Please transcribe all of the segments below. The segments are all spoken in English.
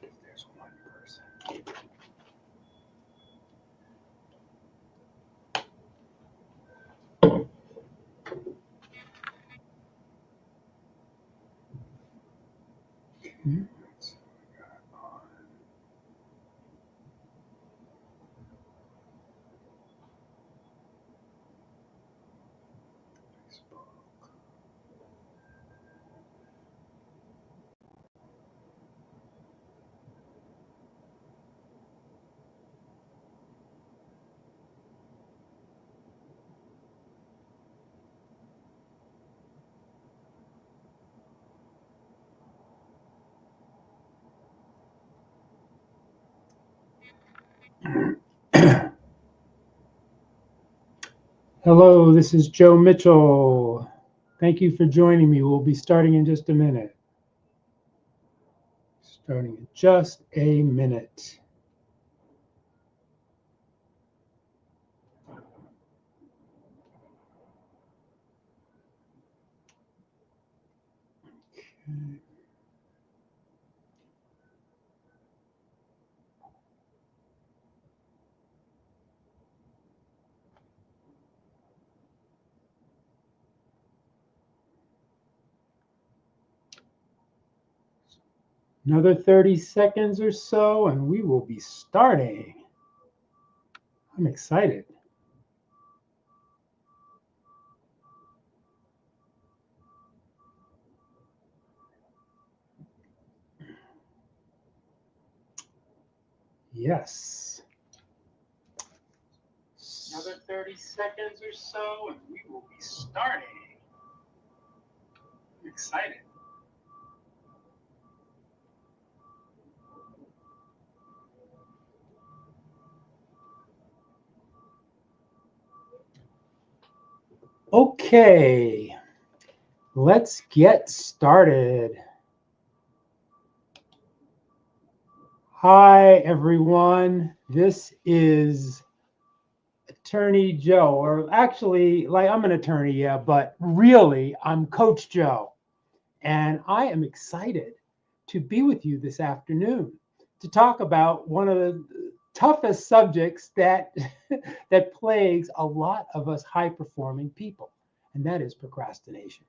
if there's one person. So we got on Facebook. Hello, this is Joe Mitchell. Thank you for joining me. We'll be starting in just a minute. Starting in just a minute. Okay. Another 30 seconds or so, and we will be starting. I'm excited. Yes. Another 30 seconds or so, and we will be starting. I'm excited. Okay, let's get started. Hi, everyone. This is Attorney Joe, or actually, like I'm an attorney, yeah, but really, I'm Coach Joe. And I am excited to be with you this afternoon to talk about one of the toughest subjects that, that plagues a lot of us high performing people, and that is procrastination.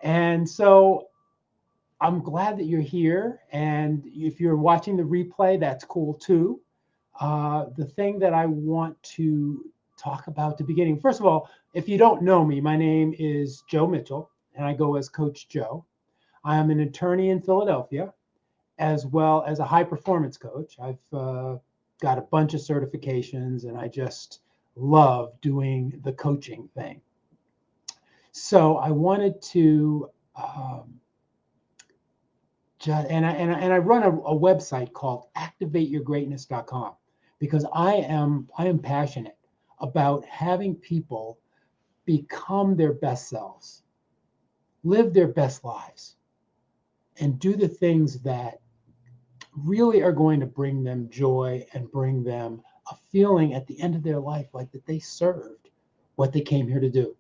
And so I'm glad that you're here. And if you're watching the replay, that's cool too. The thing that I want to talk about at the beginning, first of all, if you don't know me, my name is Joe Mitchell, and I go as Coach Joe. I am an attorney in Philadelphia, as well as a high performance coach. I've got a bunch of certifications, and I just love doing the coaching thing. So I wanted to and I run a website called activateyourgreatness.com because I am passionate about having people become their best selves, live their best lives, and do the things that really are going to bring them joy and bring them a feeling at the end of their life like that they served what they came here to do.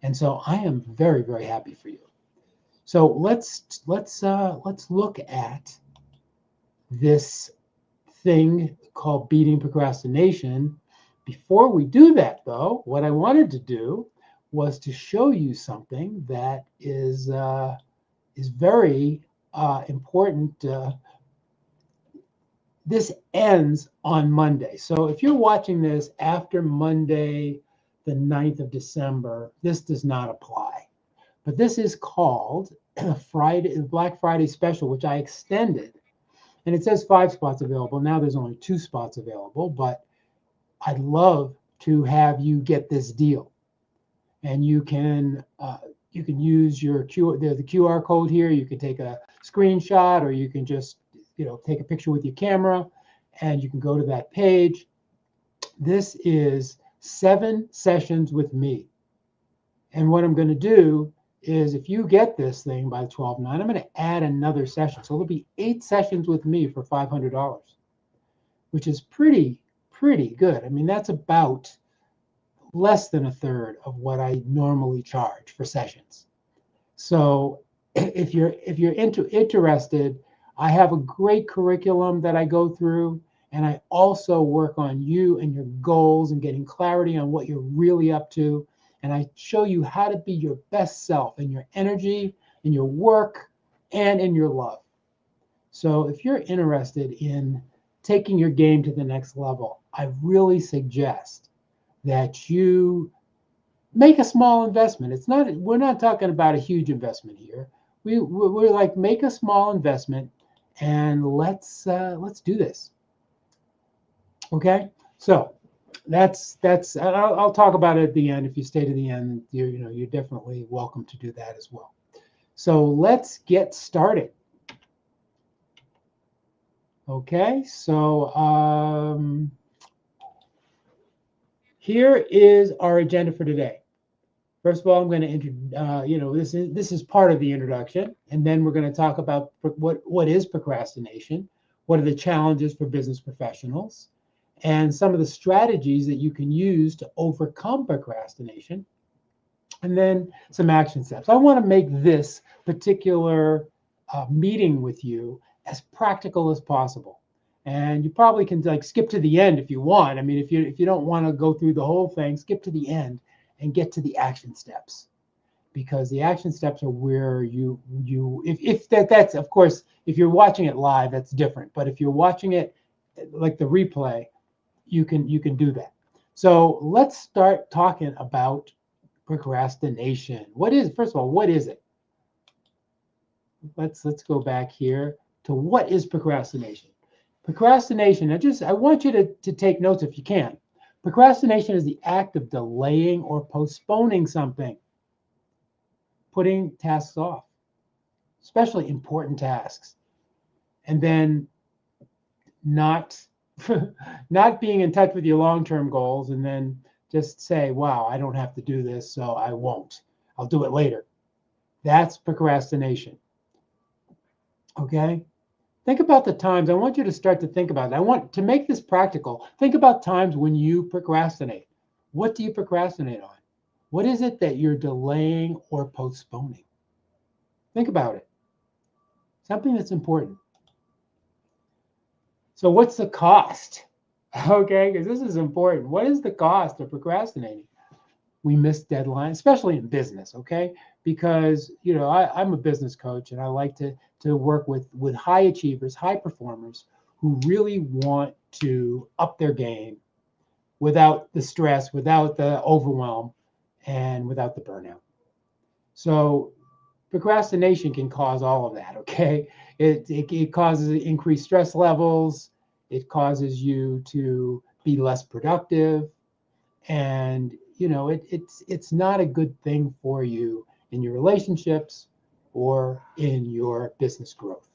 And so I am very, very happy for you. So let's look at this thing called beating procrastination. Before we do that, though, what I wanted to do was to show you something that is very important. This ends on Monday. So if you're watching this after Monday, the 9th of December, this does not apply. But this is called Black Friday special, which I extended. And it says 5 spots available. Now there's only 2 spots available, but I'd love to have you get this deal. And you can use your the QR code here. You can take a screenshot, or you can just take a picture with your camera, and you can go to that page. This is 7 sessions with me. And what I'm going to do is, if you get this thing by 12/9, I'm going to add another session. So there'll be 8 sessions with me for $500, which is pretty good. I mean, that's about less than a third of what I normally charge for sessions. So if you're interested, I have a great curriculum that I go through, and I also work on you and your goals and getting clarity on what you're really up to. And I show you how to be your best self in your energy, in your work, and in your love. So if you're interested in taking your game to the next level, I really suggest that you make a small investment. We're not talking about a huge investment here. We're like, make a small investment and let's do this. Okay, so that's I'll talk about it at the end. If you stay to the end, you're definitely welcome to do that as well. So let's get started. Okay, so here is our agenda for today. First of all, I'm going to this is part of the introduction, and then we're going to talk about what is procrastination, what are the challenges for business professionals, and some of the strategies that you can use to overcome procrastination, and then some action steps. I want to make this particular meeting with you as practical as possible. And you probably can like skip to the end if you want. I mean, if you don't want to go through the whole thing, skip to the end and get to the action steps, because the action steps are where that's of course, if you're watching it live, that's different. But if you're watching it like the replay, you can do that. So let's start talking about procrastination. First of all, what is it? Let's go back here to what is procrastination. Procrastination, I want you to take notes if you can. Procrastination is the act of delaying or postponing something, putting tasks off, especially important tasks, and then not being in touch with your long-term goals, and then just say, wow, I don't have to do this, so I won't. I'll do it later. That's procrastination. Okay? Think about the times. I want you to start to think about it. I want to make this practical. Think about times when you procrastinate. What do you procrastinate on? What is it that you're delaying or postponing? Think about it. Something that's important. So what's the cost? Okay, because this is important. What is the cost of procrastinating? We miss deadlines, especially in business, okay? Because, I'm a business coach, and I like to work with high achievers, high performers who really want to up their game without the stress, without the overwhelm, and without the burnout. So procrastination can cause all of that, okay? It causes increased stress levels. It causes you to be less productive. And, it's not a good thing for you in your relationships or in your business growth,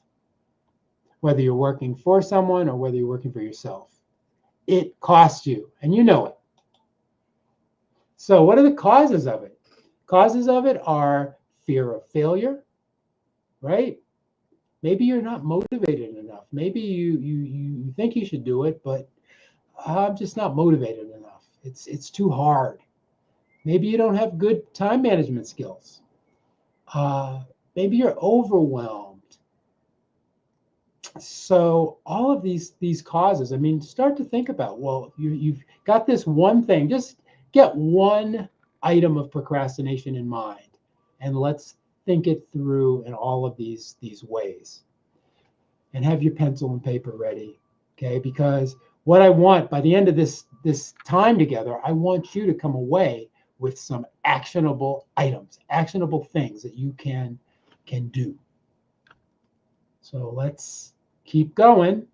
whether you're working for someone or whether you're working for yourself. It costs you, and you know it. So what are the causes of it? Causes of it are fear of failure, right? Maybe you're not motivated enough. Maybe you think you should do it, but I'm just not motivated enough. It's too hard. Maybe you don't have good time management skills. Maybe you're overwhelmed. So all of these causes, I mean, start to think about, well, you've got this one thing. Just get one item of procrastination in mind, and let's think it through in all of these ways. And have your pencil and paper ready, okay? Because what I want by the end of this time together, I want you to come away with some actionable items, actionable things that you can do. So let's keep going.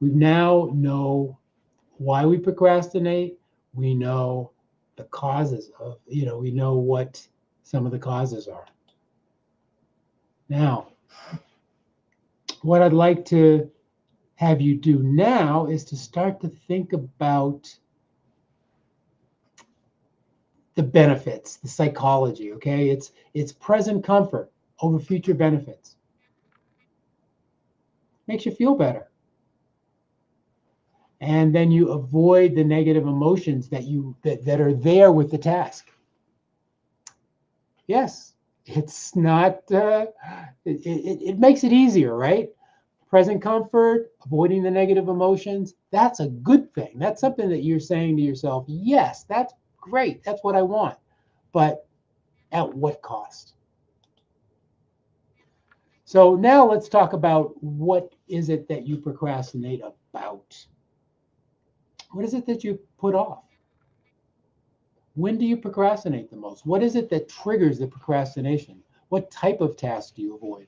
We now know why we procrastinate. We know the causes of, we know what some of the causes are. Now, what I'd like to have you do now is to start to think about the benefits, the psychology, okay? It's present comfort over future benefits. Makes you feel better. And then you avoid the negative emotions that are there with the task. Yes, it's not, it makes it easier, right? Present comfort, avoiding the negative emotions, that's a good thing. That's something that you're saying to yourself, yes, that's great. That's what I want. But at what cost? So now let's talk about what is it that you procrastinate about? What is it that you put off? When do you procrastinate the most? What is it that triggers the procrastination? What type of task do you avoid?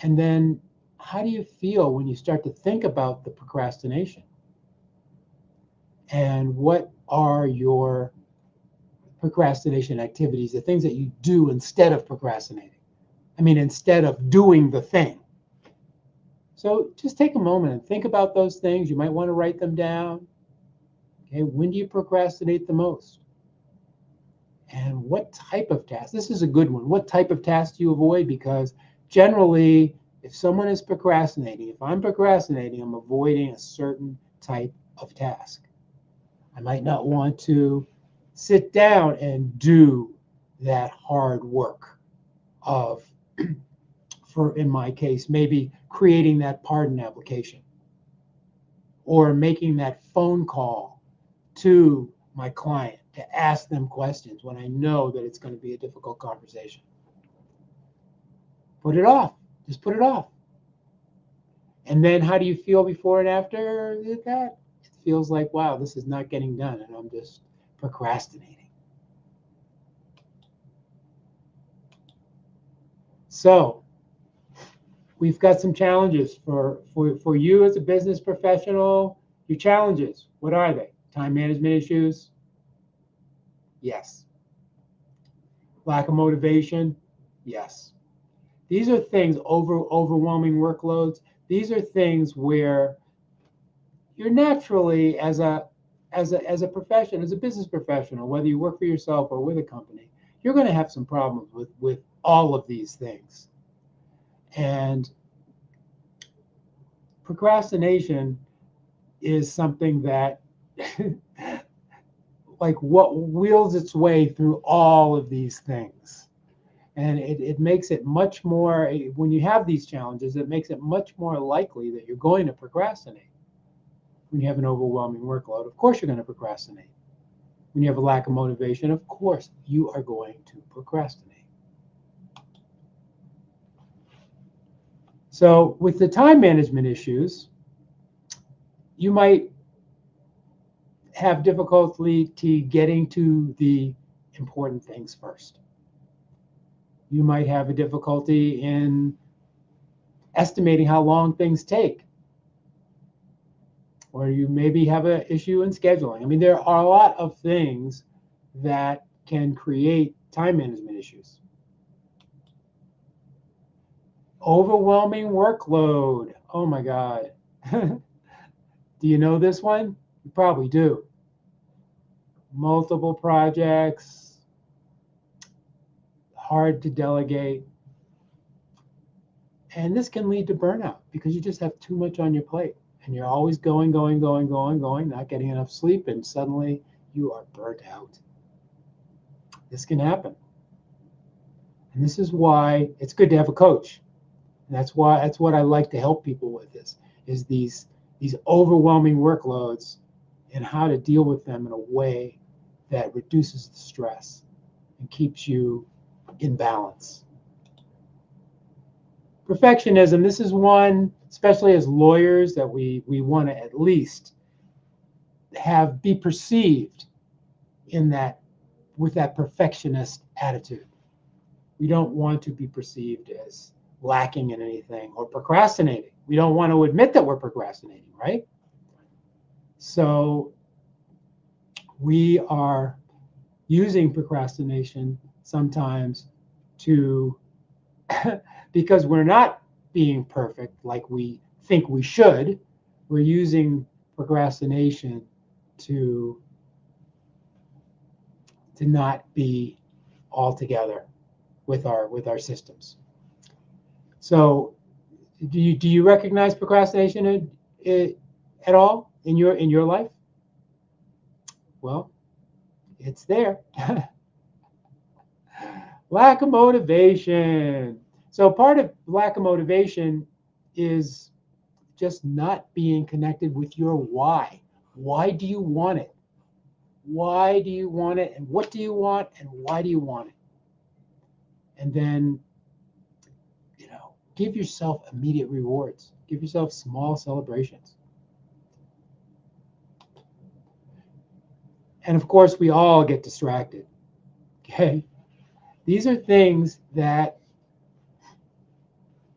And then how do you feel when you start to think about the procrastination? And what are your procrastination activities, the things that you do instead of procrastinating? I mean, instead of doing the thing. So just take a moment and think about those things. You might want to write them down. Okay, when do you procrastinate the most? And what type of task? This is a good one. What type of task do you avoid? Because generally, if someone is procrastinating, if I'm procrastinating, I'm avoiding a certain type of task. I might not want to sit down and do that hard work of, for in my case, maybe creating that pardon application or making that phone call to my client to ask them questions when I know that it's going to be a difficult conversation. Put it off. Just put it off. And then how do you feel before and after that? It feels like, wow, this is not getting done and I'm just procrastinating. So we've got some challenges for you as a business professional. Your challenges, what are they? Time management issues? Yes. Lack of motivation? Yes. These are things, overwhelming workloads. These are things where you're naturally, as a profession, as a business professional, whether you work for yourself or with a company, you're going to have some problems with all of these things. And procrastination is something that like what wheels its way through all of these things. And it makes it much more, when you have these challenges, it makes it much more likely that you're going to procrastinate. When you have an overwhelming workload, of course you're going to procrastinate. When you have a lack of motivation, of course you are going to procrastinate. So with the time management issues, you might have difficulty getting to the important things first. You might have a difficulty in estimating how long things take. Or you maybe have an issue in scheduling. I mean, there are a lot of things that can create time management issues. Overwhelming workload. Oh my God. Do you know this one? You probably do. Multiple projects, hard to delegate. And this can lead to burnout because you just have too much on your plate and you're always going, not getting enough sleep, and suddenly you are burnt out. This can happen. And this is why it's good to have a coach. And that's what I like to help people with is these overwhelming workloads and how to deal with them in a way that reduces the stress and keeps you in balance. Perfectionism, this is one, especially as lawyers, that we want to at least be perceived in that, with that perfectionist attitude. We don't want to be perceived as lacking in anything or procrastinating. We don't want to admit that we're procrastinating, right? So we are using procrastination sometimes to because we're not being perfect like we think we should. We're using procrastination to not be all together with our systems. So do you recognize procrastination at all in your life? Well, it's there. Lack of motivation. So part of lack of motivation is just not being connected with your why. Why do you want it? Why do you want it? And what do you want? And why do you want it? And then, give yourself immediate rewards. Give yourself small celebrations. And of course, we all get distracted. Okay. These are things that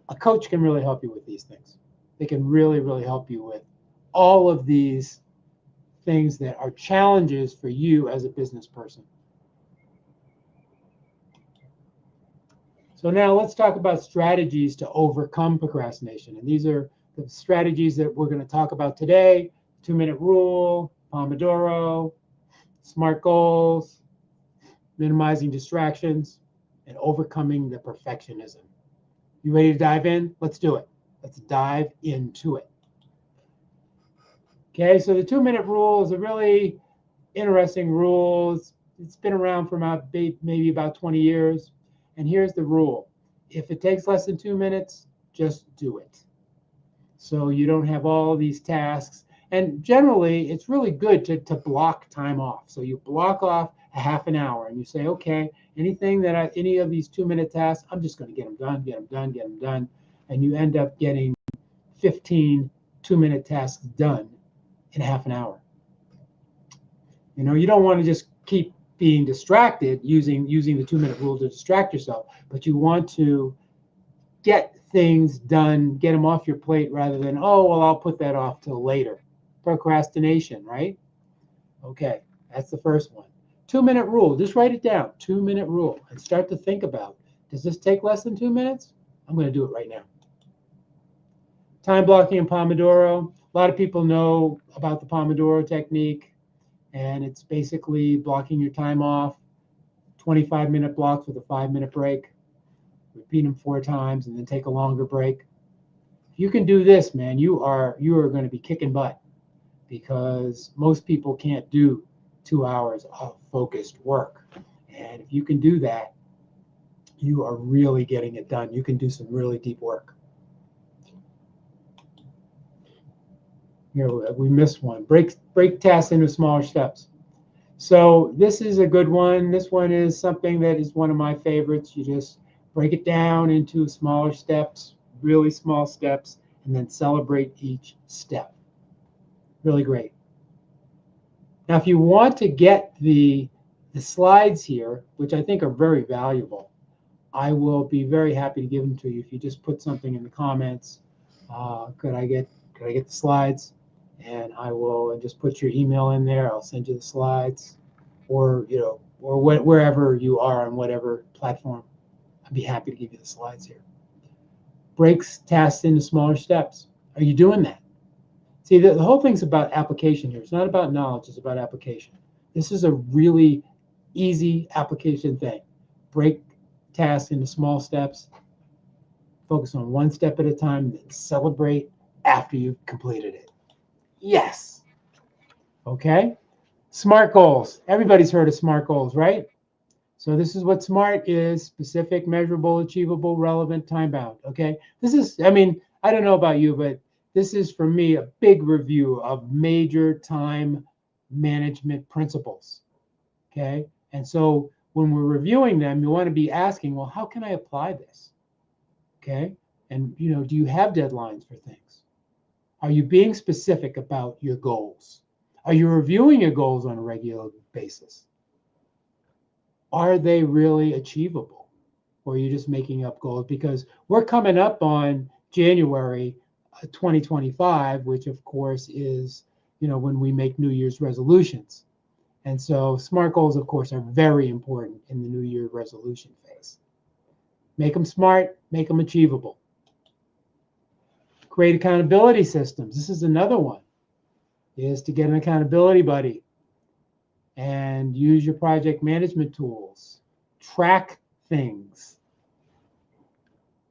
a coach can really help you with these things. They can really, really help you with all of these things that are challenges for you as a business person. So now let's talk about strategies to overcome procrastination. And these are the strategies that we're going to talk about today: 2-minute rule, Pomodoro, SMART goals, minimizing distractions, and overcoming the perfectionism. You ready to dive in? Let's do it. Let's dive into it. Okay, so the 2-minute rule is a really interesting rule. It's been around for maybe about 20 years. And here's the rule. If it takes less than 2 minutes, just do it. So you don't have all these tasks. And generally, it's really good to block time off. So you block off a half an hour and you say, okay, any of these 2-minute tasks, I'm just going to get them done. And you end up getting 15 2-minute tasks done in half an hour. You don't want to just keep being distracted using the 2-minute rule to distract yourself, but you want to get things done, get them off your plate rather than, oh, well, I'll put that off till later. Procrastination, right? Okay, that's the first one. 2-minute rule, just write it down, 2-minute rule, and start to think about, does this take less than 2 minutes? I'm going to do it right now. Time blocking and Pomodoro. A lot of people know about the Pomodoro technique, and it's basically blocking your time off, 25-minute blocks with a 5-minute break. Repeat them 4 times and then take a longer break. If you can do this, man, you are going to be kicking butt, because most people can't do 2 hours of focused work. And if you can do that, you are really getting it done. You can do some really deep work. Here, we missed one. Break tasks into smaller steps. So this is a good one. This one is something that is one of my favorites. You just break it down into smaller steps, really small steps, and then celebrate each step. Really great. Now, if you want to get the slides here, which I think are very valuable, I will be very happy to give them to you if you just put something in the comments. Could I get the slides? And I will just put your email in there. I'll send you the slides, or wherever you are on whatever platform. I'd be happy to give you the slides here. Breaks tasks into smaller steps. Are you doing that? See, the whole thing's about application here. It's not about knowledge, it's about application. This is a really easy application thing. Break tasks into small steps. Focus on one step at a time, and then celebrate after you've completed it. Yes. Okay. SMART goals. Everybody's heard of SMART goals, right? So this is what SMART is: specific, measurable, achievable, relevant, time-bound. Okay. This is, I don't know about you, but this is for me a big review of major time management principles. Okay. And so when we're reviewing them, you want to be asking, well, how can I apply this? Okay. And, do you have deadlines for things? Are you being specific about your goals? Are you reviewing your goals on a regular basis? Are they really achievable? Or are you just making up goals? Because we're coming up on January 2025, which of course is, when we make New Year's resolutions. And so SMART goals, of course, are very important in the New Year resolution phase. Make them smart, make them achievable. Create accountability systems. This is another one, is to get an accountability buddy and use your project management tools. Track things.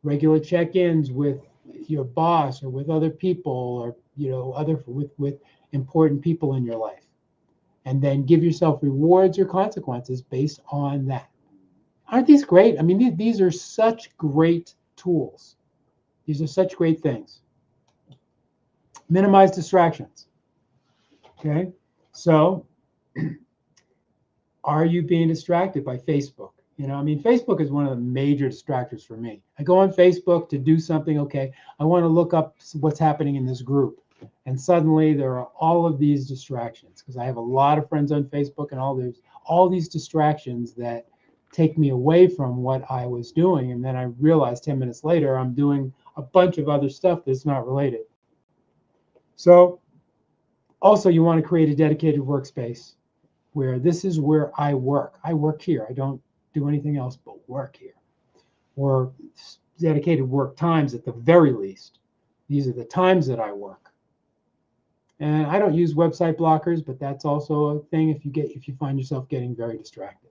Regular check-ins with your boss or with other people, or with important people in your life. And then give yourself rewards or consequences based on that. Aren't these great? These are such great tools. These are such great things. Minimize distractions. Okay, so are you being distracted by Facebook? You know, I mean, Facebook is one of the major distractors for me. I go on Facebook to do something. Okay, I want to look up what's happening in this group. And suddenly there are all of these distractions because I have a lot of friends on Facebook and all these distractions that take me away from what I was doing. And then I realize 10 minutes later, I'm doing a bunch of other stuff that's not related. So also you want to create a dedicated workspace where this is where I work. I work here. I don't do anything else but work here. Or dedicated work times at the very least. These are the times that I work. And I don't use website blockers, but that's also a thing if you find yourself getting very distracted.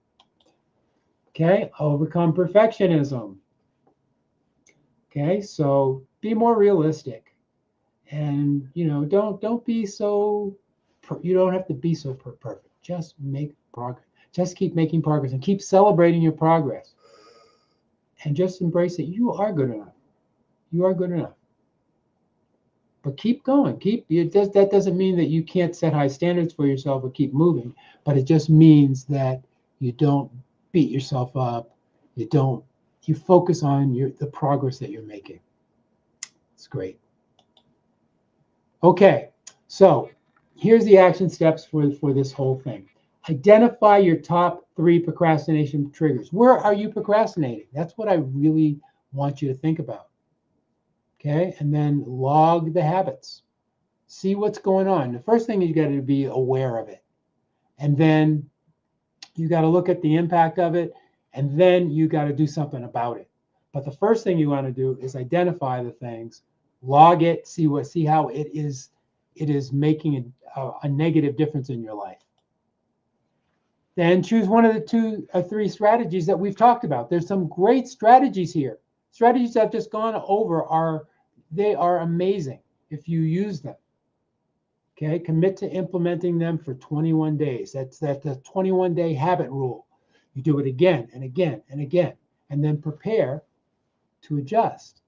Okay, overcome perfectionism. Okay, so be more realistic. And don't be so you don't have to be so perfect. Just make progress. Just keep making progress and keep celebrating your progress. And just embrace it. You are good enough. You are good enough. But keep going. That doesn't mean that you can't set high standards for yourself or keep moving, but it just means that you don't beat yourself up. You focus on the progress that you're making. It's great. Okay, so here's the action steps for this whole thing. Identify your top 3 procrastination triggers. Where are you procrastinating? That's what I really want you to think about. Okay, and then log the habits. See what's going on. The first thing is you got to be aware of it. And then you got to look at the impact of it. And then you got to do something about it. But the first thing you want to do is identify the things, log it, see how it is making a negative difference in your life. Then choose one of the 2 or 3 strategies that we've talked about. There's some great strategies here. Strategies I've just gone over are amazing if you use them. Okay, commit to implementing them for 21 days. That's the 21-day habit rule. You do it again and again and again, and then prepare to adjust.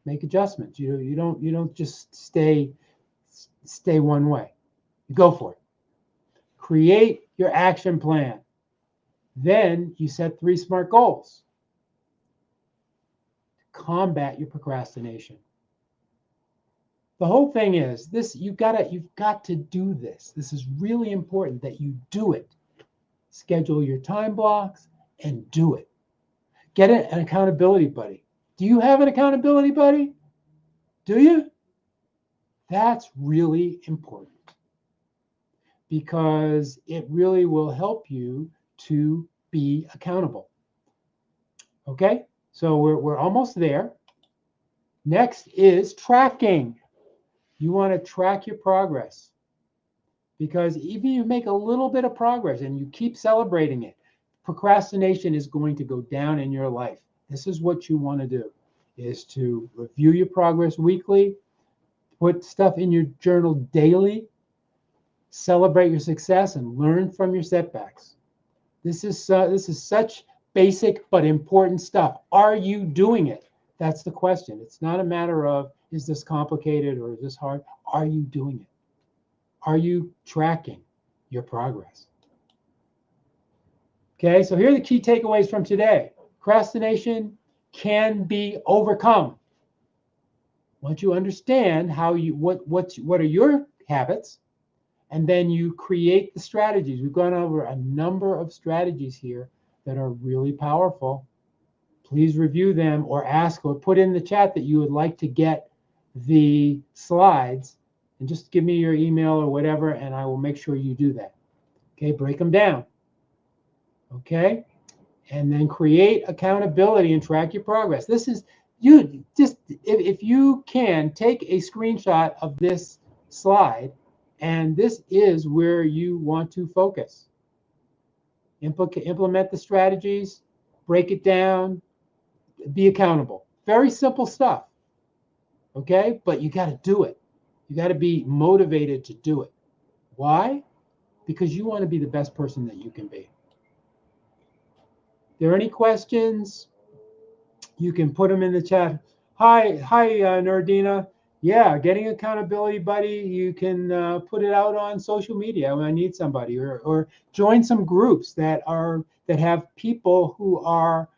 Make adjustments. You don't just stay one way. You go for it. Create your action plan. Then you set 3 SMART goals to combat your procrastination. The whole thing is this: you've got to do this. This is really important that you do it. Schedule your time blocks and do it. Get an accountability buddy. Do you have an accountability buddy? Do you? That's really important because it really will help you to be accountable. Okay, so we're almost there. Next is tracking. You want to track your progress because even if you make a little bit of progress and you keep celebrating it, procrastination is going to go down in your life. This is what you want to do, is to review your progress weekly, put stuff in your journal daily, celebrate your success, and learn from your setbacks. This is such basic but important stuff. Are you doing it? That's the question. It's not a matter of, is this complicated or is this hard? Are you doing it? Are you tracking your progress? Okay, so here are the key takeaways from today. Procrastination can be overcome. Once you understand what are your habits, and then you create the strategies. We've gone over a number of strategies here that are really powerful. Please review them or ask or put in the chat that you would like to get the slides, and just give me your email or whatever, and I will make sure you do that. Okay, break them down. Okay, and then create accountability and track your progress. This is, if you can take a screenshot of this slide, and this is where you want to focus. Implement the strategies, break it down, be accountable. Very simple stuff. Okay, but you got to do it. You got to be motivated to do it. Why? Because you want to be the best person that you can be. If there are any questions, you can put them in the chat. Hi, Nordina. Yeah, getting accountability buddy. You can put it out on social media when I need somebody, or join some groups that have people who are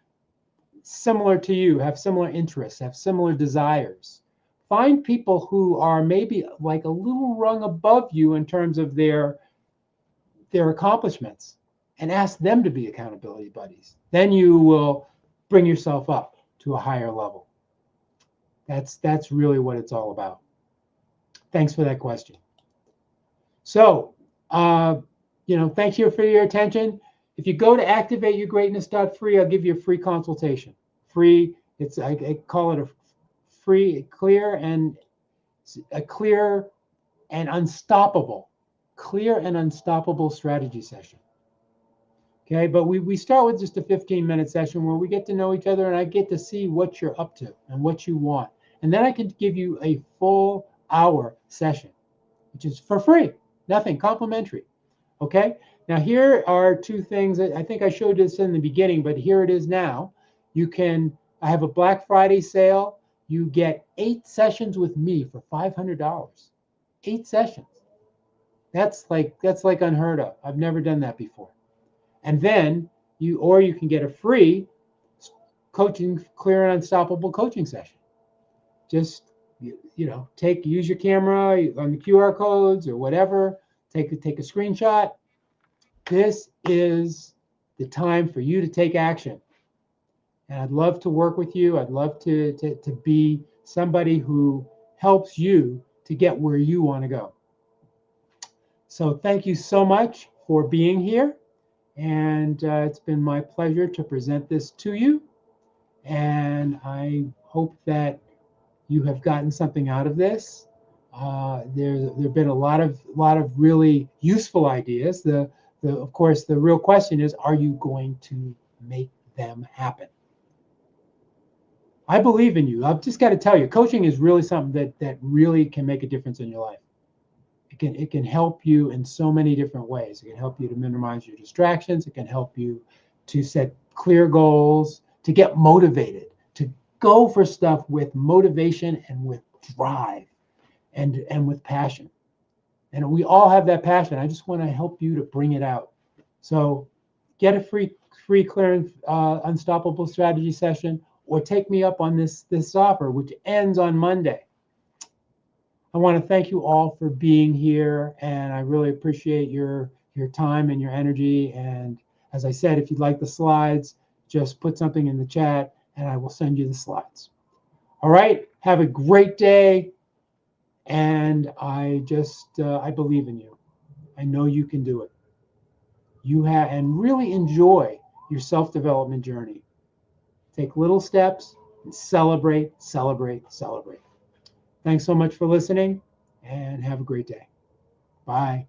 similar to you, have similar interests, have similar desires. Find people who are maybe like a little rung above you in terms of their accomplishments, and ask them to be accountability buddies. Then you will bring yourself up to a higher level. That's really what it's all about. Thanks for that question. So, uh, thank you for your attention. If you go to activateyourgreatness.free, I'll give you a free consultation. Free. I call it a free, clear and unstoppable strategy session. Okay, but we start with just a 15-minute session where we get to know each other and I get to see what you're up to and what you want. And then I can give you a full hour session, which is for free, nothing, complimentary. Okay, now here are two things that I think I showed this in the beginning, but here it is now. I have a Black Friday sale. You get 8 sessions with me for $500. 8 sessions. That's like unheard of. I've never done that before. And then you can get a free coaching, clear and unstoppable coaching session. Just use your camera on the QR codes or whatever. Take a screenshot. This is the time for you to take action. And I'd love to work with you. I'd love to be somebody who helps you to get where you want to go. So thank you so much for being here. And it's been my pleasure to present this to you. And I hope that you have gotten something out of this. There've been a lot of really useful ideas. Of course, the real question is, are you going to make them happen? I believe in you. I've just got to tell you, coaching is really something that really can make a difference in your life. It can help you in so many different ways. It can help you to minimize your distractions. It can help you to set clear goals, to get motivated, to go for stuff with motivation and with drive and with passion. And we all have that passion. I just want to help you to bring it out. So get a free clear and unstoppable strategy session, or take me up on this offer, which ends on Monday. I want to thank you all for being here, and I really appreciate your time and your energy. And as I said, if you'd like the slides, just put something in the chat and I will send you the slides. All right, have a great day. And I believe in you. I know you can do it. And really enjoy your self-development journey. Take little steps and celebrate, celebrate, celebrate. Thanks so much for listening, and have a great day. Bye.